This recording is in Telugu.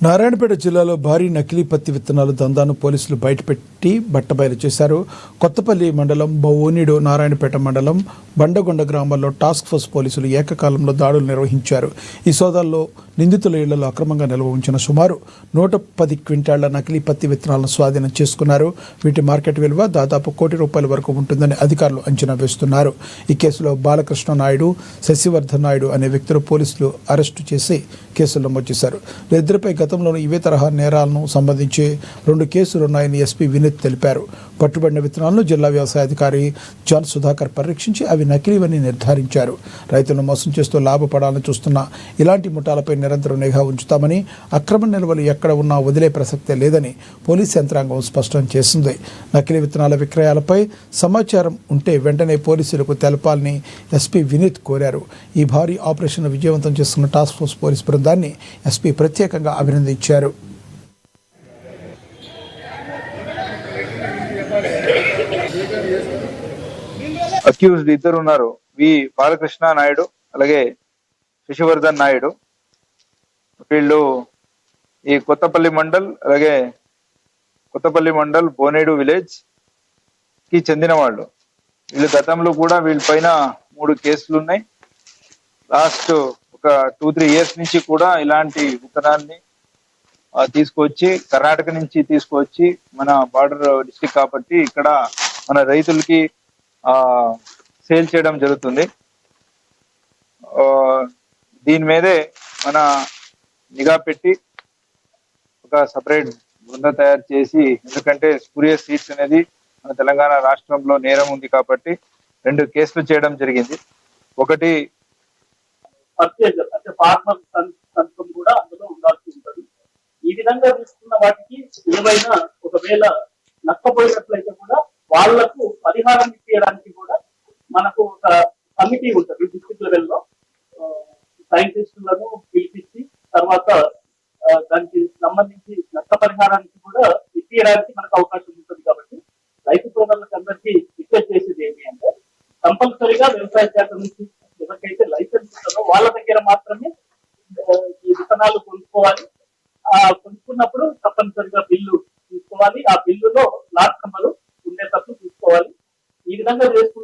నారాయణపేట జిల్లాలో భారీ నకిలీ పత్తి విత్తనాల దందాను పోలీసులు బయటపెట్టి బట్టబయలు చేశారు. కొత్తపల్లి మండలం బౌనిడు, నారాయణపేట మండలం బండగొండ గ్రామాల్లో టాస్క్ ఫోర్స్ పోలీసులు ఏకకాలంలో దాడులు నిర్వహించారు. ఈ సోదాల్లో నిందితుల ఇళ్లలో అక్రమంగా నిల్వ ఉంచిన సుమారు 110 క్వింటాళ్ల నకిలీ పత్తి విత్తనాలను స్వాధీనం చేసుకున్నారు. వీటి మార్కెట్ విలువ దాదాపు ₹1 కోటి వరకు ఉంటుందని అధికారులు అంచనా వేస్తున్నారు. ఈ కేసులో బాలకృష్ణ నాయుడు, శశివర్ధన్ నాయుడు అనే వ్యక్తులు పోలీసులు అరెస్టు చేసి కేసులు నమోదు చేశారు. వీరిద్దరిపై గతంలోనూ ఇవే తరహా నేరాలను సంబంధించి 2 కేసులున్నాయని ఎస్పీ వినీత్ తెలిపారు. పట్టుబడిన విత్తనాలను జిల్లా వ్యవసాయ అధికారి జాన్ సుధాకర్ పరీక్షించి అవి నకిలీవని నిర్ధారించారు. రైతులను మోసం చేస్తూ లాభపడాలని చూస్తున్న ఇలాంటి ముఠాలపై నిరంతరం నిఘా ఉంచుతామని, అక్రమ నిల్వలు ఎక్కడ ఉన్నా వదిలే ప్రసక్తే లేదని పోలీస్ యంత్రాంగం స్పష్టం చేసింది. నకిలీ విత్తనాల విక్రయాలపై సమాచారం ఉంటే వెంటనే పోలీసులకు తెలపాలని ఎస్పీ వినీత్ కోరారు. ఈ భారీ ఆపరేషన్ విజయవంతం చేస్తున్న టాస్క్ ఫోర్స్ పోలీస్ బృందాన్ని ఎస్పీ ప్రత్యేకంగా అభినందించారు. అక్యూజ్డ్ ఇద్దరు ఉన్నారు. వి బాలకృష్ణ నాయుడు అలాగే శశివర్ధన్ నాయుడు. వీళ్ళు ఈ కొత్తపల్లి మండల్ బోనేడు విలేజ్ కి చెందిన వాళ్ళు. వీళ్ళు గతంలో కూడా వీళ్ళ పైన 3 కేసులు ఉన్నాయి. లాస్ట్ ఒక 2-3 ఇయర్స్ నుంచి కూడా ఇలాంటి విత్తనాల్ని తీసుకొచ్చి కర్ణాటక నుంచి తీసుకొచ్చి మన బార్డర్ డిస్ట్రిక్ట్ కాబట్టి ఇక్కడ మన రైతులకి సేల్ చేయడం జరుగుతుంది. దీని మీదే మన నిఘా పెట్టి ఒక సపరేట్ బృందం తయారు చేసి, ఎందుకంటే స్పూరియస్ సీడ్స్ అనేది మన తెలంగాణ రాష్ట్రంలో నేరం ఉంది కాబట్టి 2 కేసులు చేయడం జరిగింది. ఒకటి పర్చేజర్ అంటే ఫార్మర్ సంతకం కూడా అందులో ఉండాల్సి ఉంటుంది. ఈ విధంగా తీసుకున్న వాటికి ఏమైనా ఒకవేళ నష్టపోయినట్లయితే కూడా వాళ్లకు పరిహారం ఇచ్చేయడానికి కూడా మనకు ఒక కమిటీ ఉంటుంది. డిస్ట్రిక్ట్ లెవెల్లో సైంటిస్టులను పిలిపించి తర్వాత దానికి సంబంధించి నష్టపరిహారానికి కూడా ఇచ్చేయడానికి మనకు అవకాశం ఉంటుంది. కాబట్టి రైతు సోదరులకు అందరికీ రిక్వెస్ట్ చేసేది ఏమి అంటే, కంపల్సరీగా వ్యవసాయ శాఖ నుంచి ఎవరికైతే లైసెన్స్ ఉంటుందో వాళ్ళ దగ్గర మాత్రమే ఈ విత్తనాలు కొనుక్కోవాలి. కొనుక్కున్నప్పుడు తప్పనిసరిగా బిల్లు తీసుకోవాలి. ఆ బిల్లులో లాట్ నెంబరు ఉండేటప్పుడు చూసుకోవాలి. ఈ విధంగా చేసుకుంటే